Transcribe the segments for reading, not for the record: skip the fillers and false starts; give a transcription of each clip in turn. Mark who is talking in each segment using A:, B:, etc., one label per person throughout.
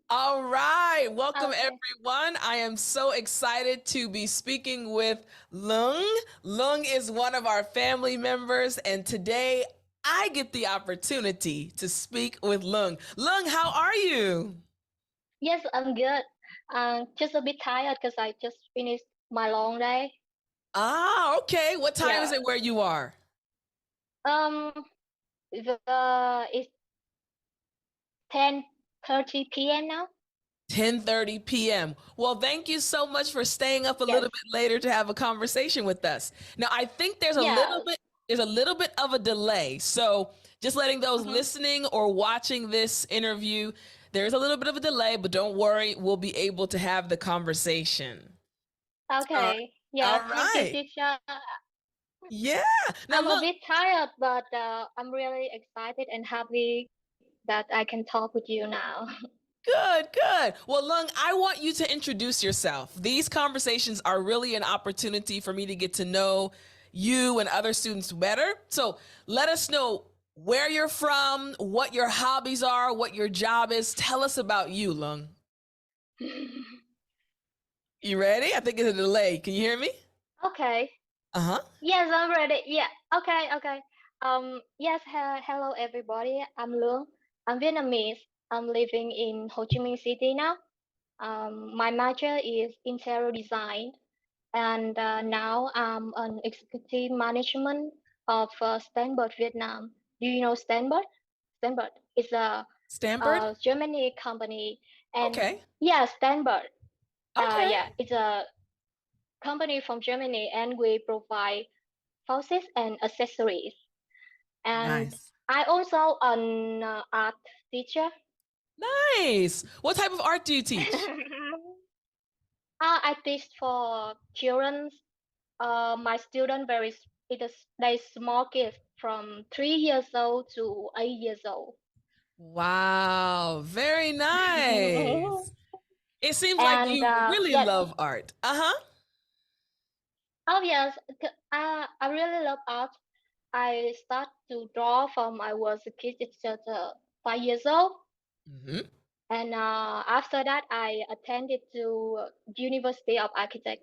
A: All right, welcome
B: Okay.
A: everyone. I am so excited to be speaking with Luong. Luong is one of our family members, and today I get the opportunity to speak with Luong. Luong, how are you?
B: Yes, I'm good. Just a bit tired because I just finished my long day.
A: Ah, okay. What time is
B: Yeah.
A: it where you are?
B: Um. It's 10:30 p.m. now.
A: 10:30 p.m. Well, thank you so much for staying up a little
B: Yes.
A: bit later to have a conversation with us. Now, I think
B: Yes.
A: there's a little bit of a delay. So, just letting those
B: Mm-hmm.
A: listening or watching this interview, there's a little bit of a delay, but don't worry, we'll be able to have the conversation. All right.
B: Okay.
A: All
B: Yeah. Thank you,
A: right.
B: teacher.
A: Yeah. Now
B: I'm a
A: look,
B: bit tired, but I'm really excited and happy that I can talk with you now.
A: good, good. Well, Lung, I want you to introduce yourself. These conversations are really an opportunity for me to get to know you and other students better. So let us know where you're from, what your hobbies are, what your job is. Tell us about you, Lung. You ready? I think it's a delay. Can you hear me?
B: Okay.
A: Uh huh.
B: Yes, I'm ready. Yeah. Okay. Okay. Yes. Hello, everybody. I'm Luong. I'm Vietnamese. I'm living in Ho Chi Minh City now. My major is interior design, and now I'm an executive management of Stanford Vietnam. Do you know Stanford? Stanford is
A: Stanford?
B: a Germany company, and
A: Okay.
B: yeah, Stanford.
A: Okay.
B: Yeah, it's a company from Germany, and we provide houses and accessories. And
A: Nice.
B: I also an art teacher.
A: Nice. What type of art do you teach?
B: I teach for children. My student they small kids from 3 years old to 8 years old.
A: Wow. Very nice. It seems like
B: And
A: you really
B: yes,
A: love art. Uh huh.
B: oh yes, I really love art. I start to draw from I was a kid. It's just 5 years old.
A: Hmm.
B: And after that, I attended to University of Architect.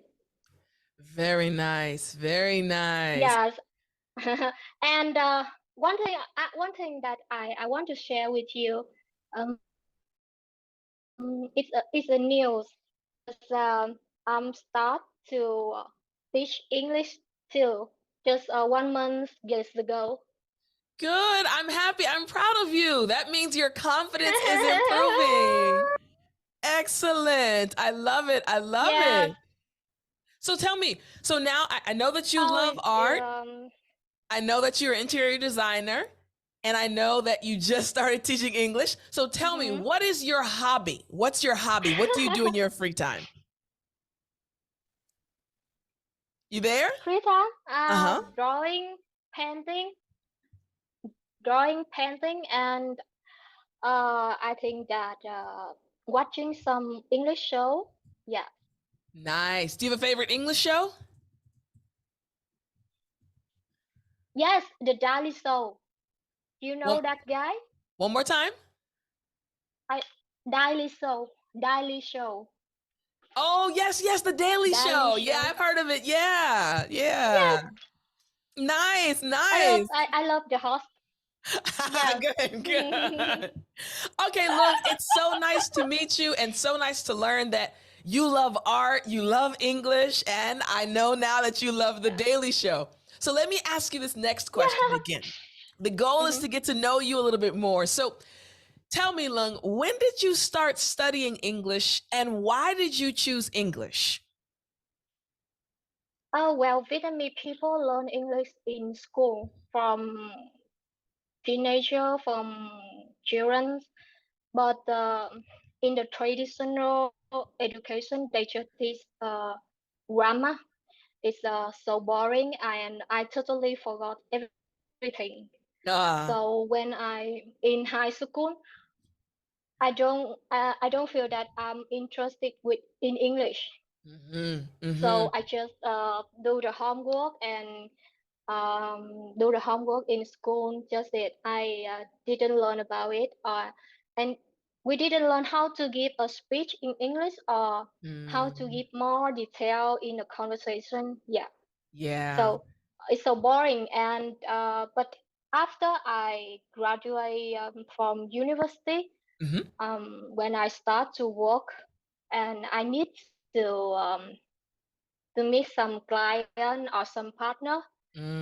A: Very nice. Very nice.
B: Yes, and one thing that I want to share with you, it's a news. I'm start to teach English too, just 1 month years ago.
A: Good. I'm happy. I'm proud of you. That means your confidence is improving. Excellent. I love it. I love
B: Yes.
A: it. So tell me, so now I know that you
B: Oh,
A: love
B: it,
A: art.
B: um.
A: I know that you're an interior designer. And I know that you just started teaching English. So tell me,
B: Mhm.
A: what is your hobby? What's your hobby? What do you do in your free time? You there?
B: Free time,
A: Uh huh.
B: painting, painting, and I think that watching some English show. Yeah.
A: Nice. Do you have a favorite English show?
B: Yes, the Daily Show. You
A: One,
B: know that guy?
A: one more time.
B: I Daily Show. Daily Show.
A: Oh, yes, yes, The Daily
B: Daily
A: Show. Yeah,
B: Show.
A: I've heard of it. Yeah,
B: Yes,
A: yeah. Nice, nice.
B: I love the host. Yes.
A: Good, good. Okay, look, it's so nice to meet you and so nice to learn that you love art, you love English, and I know now that you love The Daily Show. So let me ask you this next question
B: Yeah.
A: again. The goal is
B: Mhm.
A: to get to know you a little bit more. So tell me, Lung, when did you start studying English and why did you choose English?
B: Oh well, Vietnamese people learn English in school from teenager, from children. But in the traditional education, they just teach grammar. It's so boring, and I totally forgot everything.
A: Ah,
B: So when I in high school, I don't feel that I'm interested with in English.
A: mm-hmm,
B: So
A: mm-hmm.
B: I just do the homework and do the homework in school. Just it. I didn't learn about it. And we didn't learn how to give a speech in English or how to
A: Mm,
B: give more detail in a conversation. Yeah.
A: yeah.
B: So it's so boring. And but after I graduate from university,
A: Hmm.
B: when I start to work, and I need to meet some client or some partner,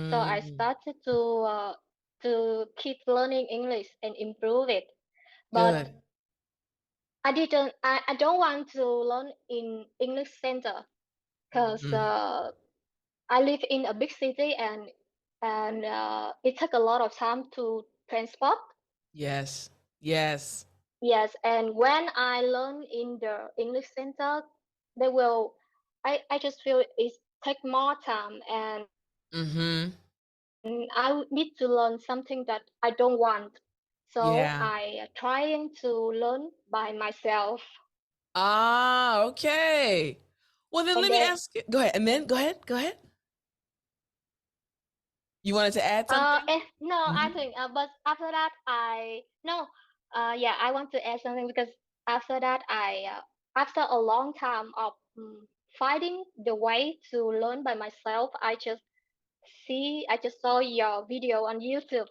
B: so I
A: Mm,
B: started to keep learning English and improve it. But
A: good.
B: I don't want to learn in English center because
A: Hmm.
B: I live in a big city, and it took a lot of time to transport.
A: Yes. Yes.
B: Yes, and when I learn in the English center, they will. I just feel it take more time, and
A: Hmm.
B: I need to learn something that I don't want. So I
A: Yeah.
B: trying to learn by myself,
A: Ah, okay. Well, then
B: and
A: let me
B: then
A: ask you. Go ahead. And then go ahead. Go ahead. You wanted to add something?
B: no, I
A: Hmm.
B: think but after that I no yeah, I want to add something because after that I after a long time of finding the way to learn by myself, I just saw your video on YouTube.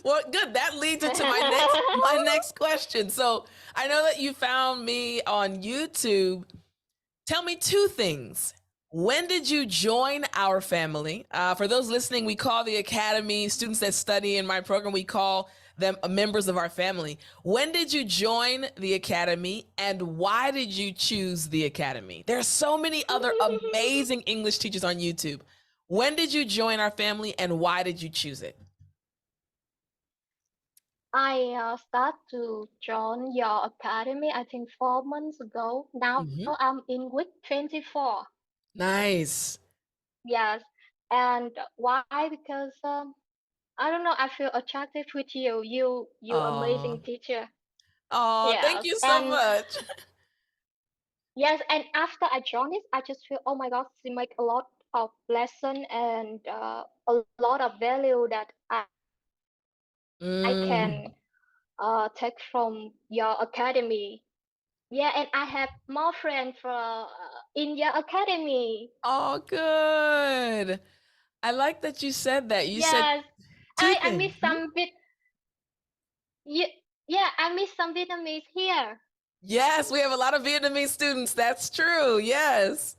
A: Well, good. That leads into my next question. So I know that you found me on YouTube. Tell me two things. When did you join our family? For those listening, we call the academy students that study in my program. We call them members of our family. When did you join the academy, and why did you choose the academy? There are so many other amazing English teachers on YouTube. When did you join our family, and why did you choose it?
B: I start to join your academy, I think 4 months ago. Now
A: Hmm.
B: I'm in week 24.
A: Nice.
B: Yes. And why? Because I don't know, I feel attracted with you. You amazing
A: Oh,
B: teacher.
A: oh, thank
B: Yes.
A: you so
B: And
A: much.
B: yes, and after I joined it, I just feel, oh my God, she make a lot of lesson and a lot of value that I can
A: Mm.
B: take from your academy. Yeah, and I have more friends for in your academy.
A: Oh, good. I like that you said that. You said
B: Yes,
A: two
B: I
A: things.
B: miss some yeah, yeah, I miss some Vietnamese here.
A: Yes, we have a lot of Vietnamese students. That's true. Yes.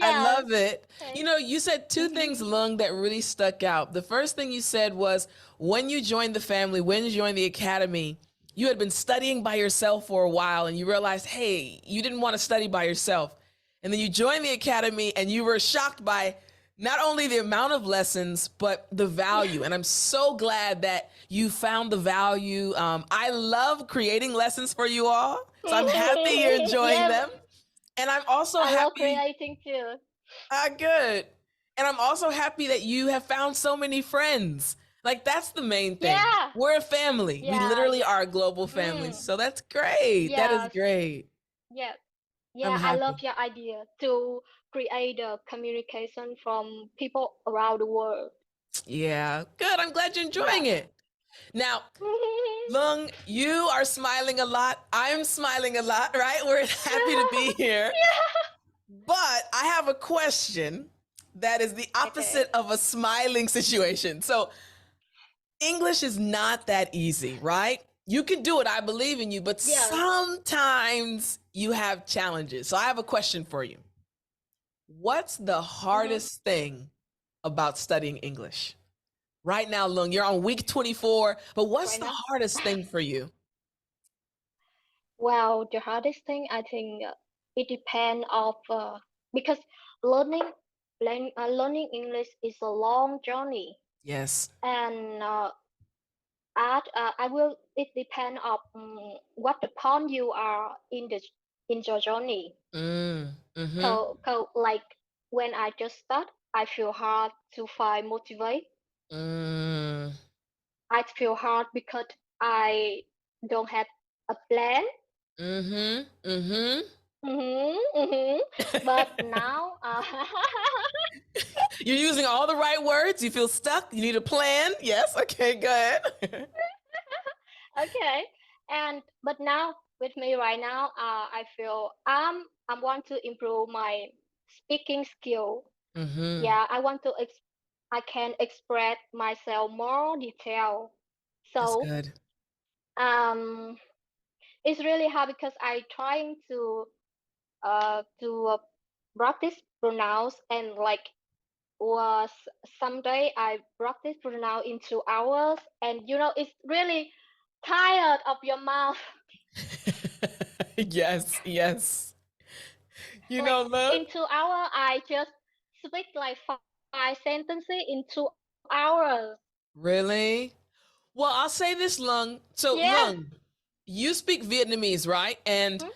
A: I
B: Yes.
A: love it. You
B: Okay.
A: know, you said two things, Lung, that really stuck out. The first thing you said was when you joined the family, when you joined the academy, you had been studying by yourself for a while and you realized, hey, you didn't want to study by yourself. And then you joined the academy and you were shocked by not only the amount of lessons, but the value. And I'm so glad that you found the value. I love creating lessons for you all. So I'm happy you're enjoying
B: Yeah,
A: them. And I'm also
B: I love
A: happy.
B: creating too.
A: Good. And I'm also happy that you have found so many friends. Like, that's the main thing.
B: Yeah,
A: We're a family. We
B: yeah,
A: literally
B: yeah.
A: are a global family.
B: Mm,
A: So that's great. That is
B: yes,
A: great.
B: yeah,
A: I'm
B: yeah. I love
A: happy.
B: your idea to create a communication from people around the world.
A: Yeah. Good. I'm glad you're
B: Yeah.
A: enjoying it. Now, Lung, you are smiling a lot. I'm smiling a lot, right? We're happy to be here.
B: Yeah.
A: But I have a question that is the
B: Okay.
A: opposite of a smiling situation. So, English is not that easy, right? You can do it. I believe in you, but
B: Yes.
A: sometimes you have challenges. So I have a question for you. What's the
B: Mm-hmm.
A: hardest thing about studying English? Right now, Lung, you're on week 24, but what's
B: Right
A: the
B: now.
A: hardest thing for you?
B: Well, the hardest thing I think it depends of because learning learning English is a long journey,
A: Yes.
B: and I will it depend of what the point you are in your journey.
A: Mm-hmm.
B: So like when I just start, I feel hard to find motivate.
A: Mm,
B: I feel hard because I don't have a plan.
A: mm-hmm. Mm-hmm.
B: But now,
A: You're using all the right words. You feel stuck. You need a plan. Yes. Okay, go ahead.
B: Okay. And but now with me right now, I feel I want to improve my speaking skill.
A: Mm-hmm.
B: Yeah, I can express myself more detail.
A: That's
B: So
A: good.
B: um, it's really hard because I trying to practice pronounce and like was someday I practice pronounce in 2 hours, and it's really tired of your mouth.
A: Yes, yes. You
B: Like
A: know, look,
B: in 2 hours, I just speak like 5 sentences in 2 hours.
A: really? Well, I'll say this, Lung. So,
B: Yeah.
A: Lung, you speak Vietnamese, right? And
B: Mhm.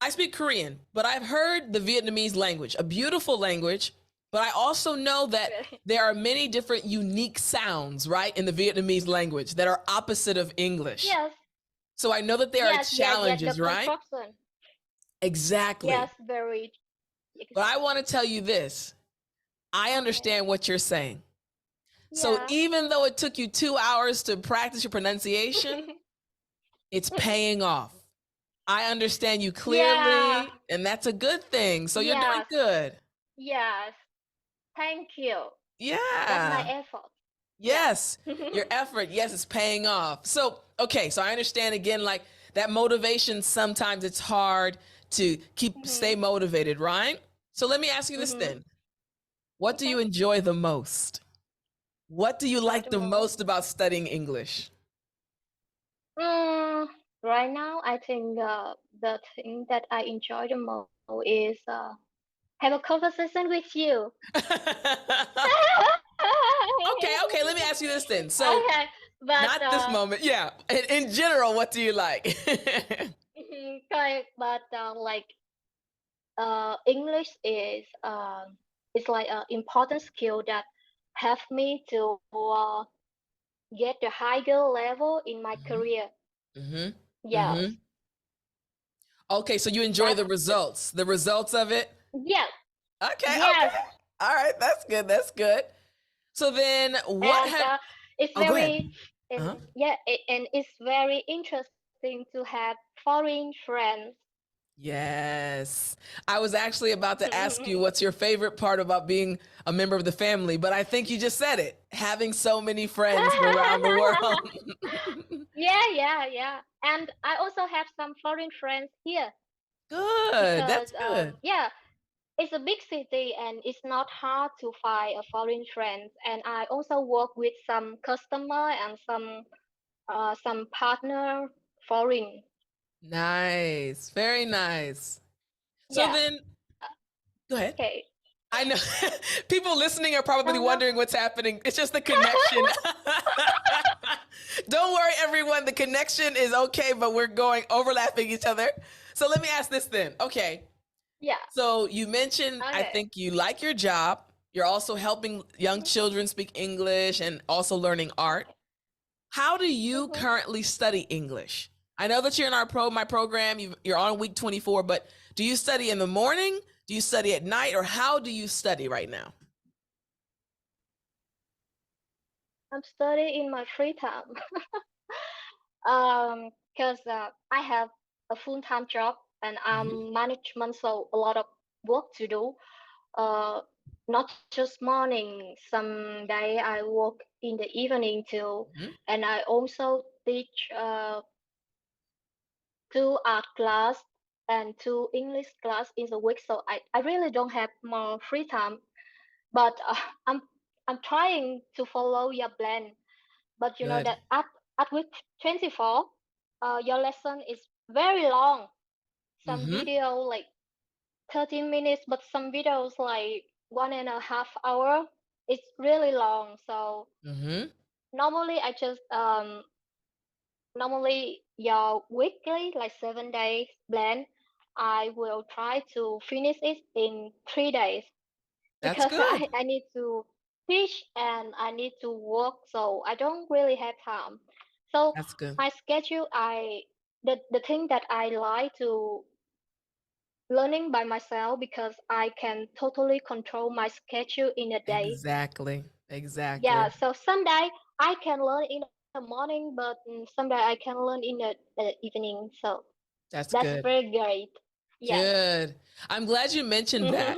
A: I speak Korean, but I've heard the Vietnamese language, a beautiful language. But I also know that
B: Really.
A: there are many different unique sounds, right, in the Vietnamese language that are opposite of English.
B: Yes.
A: So I know that there are
B: Yes. Yes. Yes. The
A: challenges, right?
B: construction.
A: Exactly.
B: Yes. Very
A: But I
B: exactly.
A: want to tell you this, I
B: Okay.
A: understand what you're saying. So
B: Yeah.
A: even though it took you 2 hours to practice your pronunciation, it's paying off. I understand you
B: Yeah.
A: clearly, and that's a good thing. So you're doing
B: Yes.
A: good.
B: Yes. Thank you. That's my
A: Yeah.
B: effort. Yeah.
A: Yes. Your effort, yes, it's paying off. So, okay, so I understand again, like that motivation, sometimes it's hard to stay
B: Mhm.
A: motivated, right? So let me ask you this
B: Mhm.
A: then. What do
B: Okay.
A: you enjoy the most? What do you
B: Enjoy
A: like
B: the
A: the
B: most.
A: most about studying English?
B: Mm, right now, I think the thing that I enjoy the most is have a conversation with you.
A: Okay, let me ask you this then. So,
B: Okay, but
A: not this moment. Yeah. In general, what do you like?
B: okay, but English is like an important skill that help me to get the higher level in my
A: Hmm.
B: career.
A: Hmm.
B: Yes,
A: Hmm. Okay, so you enjoy
B: that's
A: the results of it?
B: yes,
A: Okay,
B: yes,
A: okay. All right, that's good. That's good. So then what
B: and
A: have
B: it's
A: Oh, go ahead.
B: very
A: Uh-huh.
B: and yeah, and it's very interesting to have foreign friends.
A: Yes. I was actually about to ask you what's your favorite part about being a member of the family, but I think you just said it. Having so many friends from around the world.
B: Yeah, yeah, yeah. And I also have some foreign friends here
A: Good.
B: because
A: That's good.
B: yeah, it's a big city and it's not hard to find a foreign friends. And I also work with some customer and some partner foreign.
A: Nice. Very nice. So
B: Yeah.
A: then, go ahead.
B: Okay.
A: I know people listening are probably
B: No, no.
A: wondering what's happening. It's just the connection. Don't worry, everyone. The connection is okay, but we're going overlapping each other. So let me ask this then. Okay.
B: Yeah.
A: So you mentioned, I
B: Okay.
A: think you like your job. You're also helping young
B: Mhm.
A: children speak English and also learning art.
B: Okay.
A: How do you
B: Mhm.
A: currently study English? I know that you're in my program. You're on week 24, but do you study in the morning? Do you study at night, or how do you study right now?
B: I'm studying in my free time. Because I have a full-time job and
A: Hmm.
B: I'm management, so a lot of work to do. Uh, not just morning. Some day I work in the evening too,
A: Hmm.
B: and I also teach two art class and two English class in the week. So I really don't have more free time. But I'm I'm trying to follow your plan. But you know
A: Good.
B: that at week 24, your lesson is very long. Some
A: Hmm.
B: video like 30 minutes, but some videos like 1.5 hour. It's really long. So
A: Hmm.
B: normally I just normally your weekly like 7 days plan. I will try to finish it in 3 days
A: That's
B: because
A: good.
B: I need to teach and I need to work, so I don't really have time. So
A: That's good.
B: my schedule, the thing that I like to learning by myself because I can totally control my schedule in a day.
A: Exactly.
B: Yeah,
A: Exactly.
B: so someday I can learn in a day, the morning, but someday I can learn in the evening. So
A: That's
B: that's
A: good.
B: very great. Yes.
A: Good. I'm glad you mentioned that.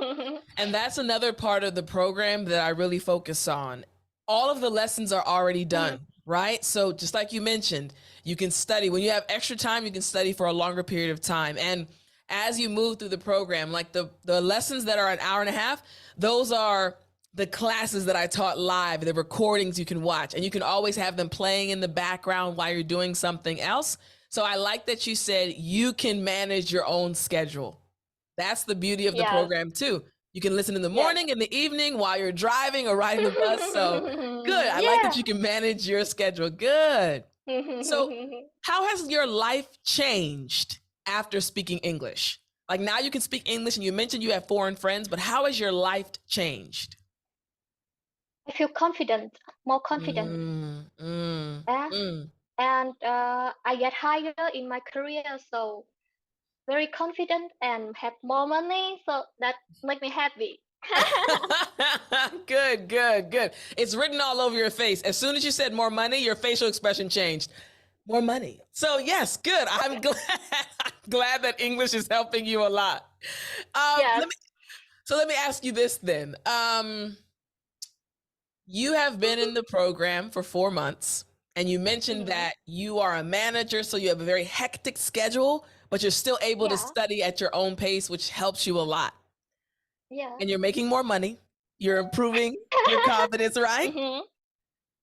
A: And that's another part of the program that I really focus on. All of the lessons are already
B: Mhm.
A: done, right? So just like you mentioned, you can study. When you have extra time, you can study for a longer period of time. And as you move through the program, like the lessons that are an hour and a half, those are the classes that I taught live, the recordings you can watch, and you can always have them playing in the background while you're doing something else. So I like that you said you can manage your own schedule. That's the beauty of the
B: Yes.
A: program too. You can listen in the
B: Yes.
A: morning, in the evening, while you're driving or riding the bus. So good. I like that
B: Yeah.
A: you can manage your schedule. Good. So, how has your life changed after speaking English? Like now you can speak English and you mentioned you have foreign friends, but how has your life changed?
B: I feel confident, more confident.
A: Mm, mm,
B: Yeah.
A: mm.
B: And I get higher in my career, so very confident and have more money, so that make me happy.
A: Good, good, good. It's written all over your face. As soon as you said more money, your facial expression changed. More money. So yes, good. I'm glad. I'm glad that English is helping you a lot.
B: Yes.
A: Let me ask you this then. You have been in the program for 4 months, and you mentioned
B: Mm-hmm.
A: that you are a manager, so you have a very hectic schedule, but you're still able to
B: Yeah.
A: study at your own pace, which helps you a lot.
B: Yeah.
A: And you're making more money. You're improving your confidence, right?
B: Mm-hmm.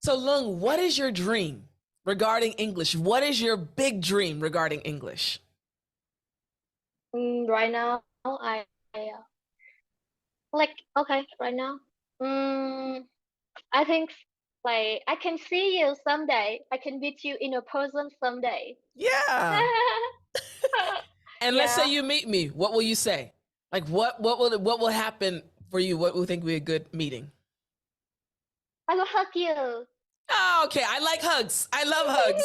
A: So, Lung, what is your dream regarding English? What is your big dream regarding English?
B: Right now, like okay. Right now, I think like I can see you someday. I can meet you in a person someday.
A: Yeah. And let's say
B: Yeah.
A: you meet me. What will you say? Like what will happen for you? What will think would be a good meeting?
B: I will hug you.
A: Oh, okay. I like hugs. I love hugs.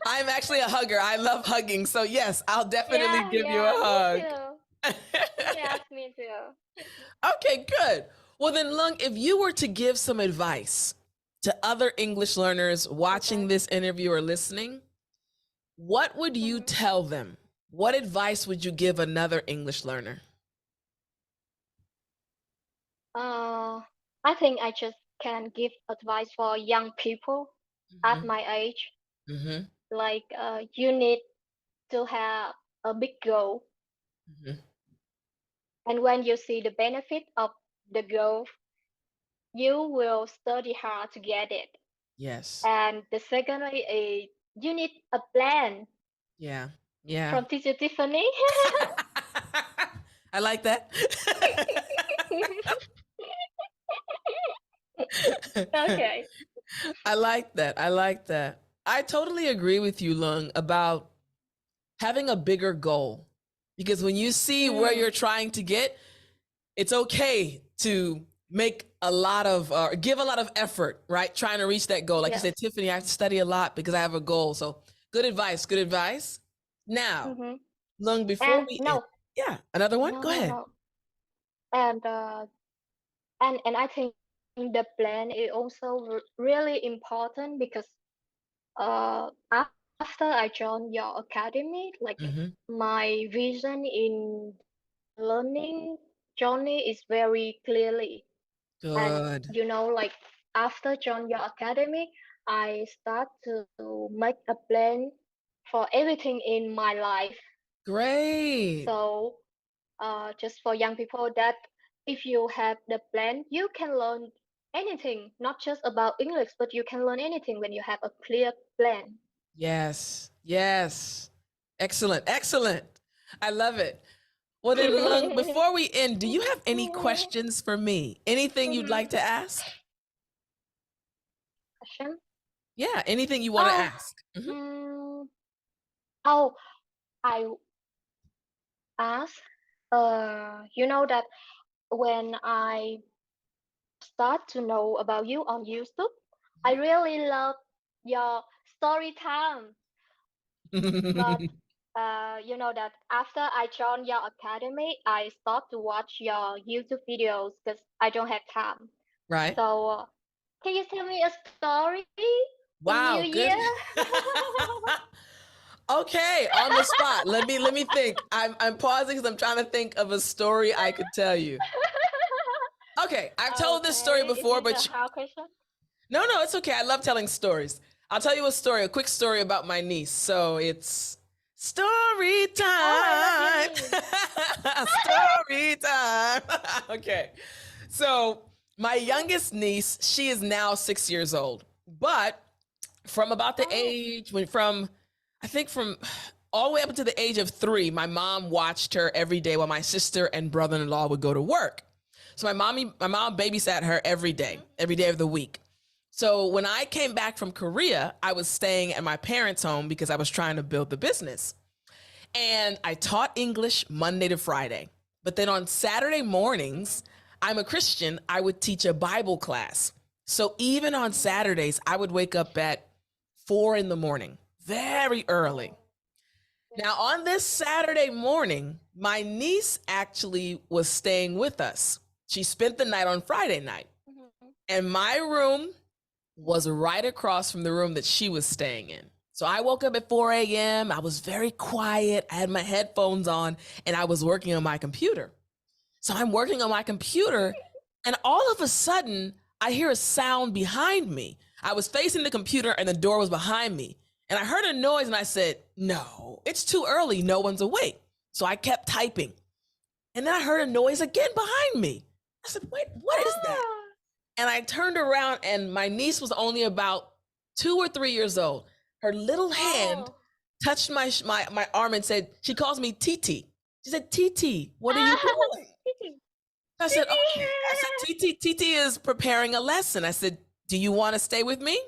A: I'm actually a hugger. I love hugging. So yes, I'll definitely
B: Yeah,
A: give you a
B: yeah, me
A: hug.
B: too. Yes, me too.
A: Okay, good. Well, then, Lung, if you were to give some advice to other English learners watching
B: Okay.
A: this interview or listening, what would you
B: Mm-hmm.
A: tell them? What advice would you give another English learner?
B: Uh, I think I just can give advice for young people at
A: Mm-hmm.
B: my age.
A: Mm-hmm.
B: Like, you need to have a big goal,
A: Mm-hmm.
B: and when you see the benefit of the goal, you will study hard to get it.
A: Yes.
B: And the second way is you need a plan
A: Yeah. Yeah.
B: from teacher Tiffany.
A: I like that.
B: Okay.
A: I like that. I like that. I totally agree with you, Lung, about having a bigger goal. Because when you see where
B: Mm,
A: you're trying to get, it's okay to make a lot of give a lot of effort, right? Trying to reach that goal. Like you
B: yes.
A: said, Tiffany, I have to study a lot because I have a goal. So good advice. Good advice. Now,
B: Mm-hmm.
A: Lung, before
B: And
A: we end,
B: no,
A: yeah, another one.
B: no,
A: Go
B: no,
A: ahead.
B: no. And I think the plan is also really important because after I joined your academy, like
A: Mm-hmm.
B: my vision in learning journey is very clearly. And
A: Good.
B: like after join your academy, I start to make a plan for everything in my life.
A: Great.
B: So just for young people that if you have the plan, you can learn anything, not just about English, but you can learn anything when you have a clear plan.
A: Yes. Yes. Excellent. Excellent. I love it. Well, then, Lung, before we end, do you have any questions for me? Anything you'd like to ask?
B: Question?
A: Yeah, anything you want to
B: Oh,
A: ask. Mhm.
B: mm, oh, I ask. You know that when I start to know about you on YouTube, I really love your story time. But you know that after I joined your academy, I stopped to watch your YouTube videos because I don't have time.
A: Right.
B: So Can you tell me a story in New
A: Wow,
B: Year?
A: good. Okay, on the spot. Let me think. I'm pausing because I'm trying to think of a story I could tell you. Okay, I've told this story
B: Okay, is
A: before,
B: this a
A: but
B: hard question?
A: no, it's okay. I love telling stories. I'll tell you a story, a quick story about my niece. So it's story
B: Oh, I love your
A: time.
B: niece.
A: Story time. Okay. So my youngest niece, she is now 6 years old. But from about the
B: Oh,
A: age when from I think from all the way up to the age of 3, my mom watched her every day while my sister and brother-in-law would go to work. So my mom babysat her every day of the week. So when I came back from Korea, I was staying at my parents' home because I was trying to build the business. And I taught English Monday to Friday. But then on Saturday mornings, I'm a Christian, I would teach a Bible class. So even on Saturdays, I would wake up at 4 in the morning, very early.
B: oh,
A: Now,
B: yeah.
A: on this Saturday morning, my niece actually was staying with us. She spent the night on Friday night.
B: Mhm.
A: And my room was right across from the room that she was staying in. So I woke up at 4 a.m. I was very quiet. I had my headphones on and I was working on my computer. So I'm working on my computer, and all of a sudden, I hear a sound behind me. I was facing the computer, and the door was behind me. And I heard a noise, and I said, "No, it's too early. No one's awake." So I kept typing. And then I heard a noise again behind me. I said, "Wait, what is that?"
B: Ah,
A: And I turned around, and my niece was only about 2 or 3 years old. Her little hand
B: oh.
A: touched my arm and said, she calls me Titi. She said, "Titi, what are you
B: Ah,
A: doing?"
B: Titi,
A: I said,
B: Titi.
A: "Okay." I said, "Titi is preparing a lesson." I said, "Do you want to stay with me?"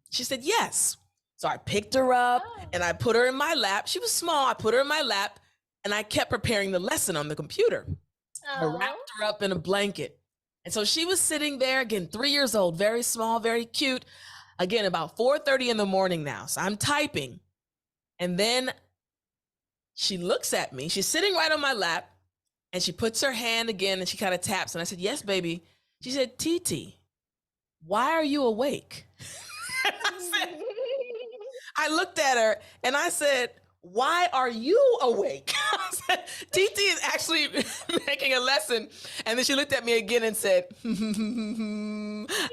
A: She said, "Yes." So I picked her up
B: Oh,
A: and I put her in my lap. She was small. I put her in my lap and I kept preparing the lesson on the computer. I
B: oh.
A: wrapped her up in a blanket. And so she was sitting there again, 3 years old, very small, very cute. Again, about 4:30 in the morning now. So I'm typing. And then she looks at me. She's sitting right on my lap and she puts her hand again and she kind of taps. And I said, "Yes, baby." She said, "Titi, why are you awake?" I looked at her and I said, "Why are you awake?" I said, "Titi is actually making a lesson." And then she looked at me again and said,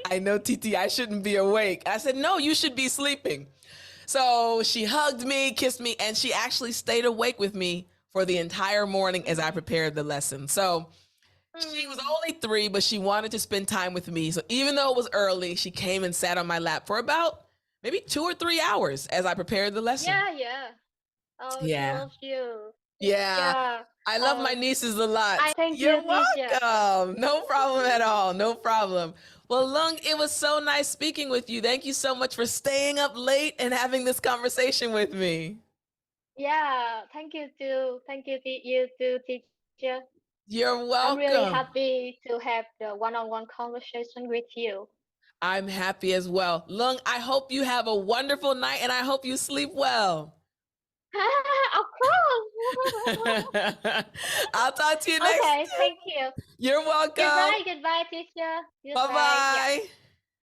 A: "I know, Titi, I shouldn't be awake." I said, "No, you should be sleeping." So she hugged me, kissed me, and she actually stayed awake with me for the entire morning as I prepared the lesson. So she was
B: Mm.
A: only 3, but she wanted to spend time with me. So even though it was early, she came and sat on my lap for about maybe 2 or 3 hours as I prepared the lesson.
B: Yeah, yeah. Oh, she
A: Yeah.
B: loves you.
A: Yeah.
B: Yeah.
A: I love my nieces a lot.
B: I thank
A: You're
B: you, teacher.
A: welcome. No problem at all. No problem. Well, Lung, it was so nice speaking with you. Thank you so much for staying up late and having this conversation with me.
B: Yeah, thank you too. Thank you, you too, teacher.
A: You're
B: I'm really
A: welcome.
B: happy to have the one-on-one conversation with you.
A: I'm happy as well. Lung, I hope you have a wonderful night and I hope you sleep well.
B: Of course.
A: I'll talk to you next.
B: Okay, thank you.
A: You're welcome.
B: Goodbye, goodbye, teacher.
A: Bye
B: Goodbye. Yeah.
A: bye.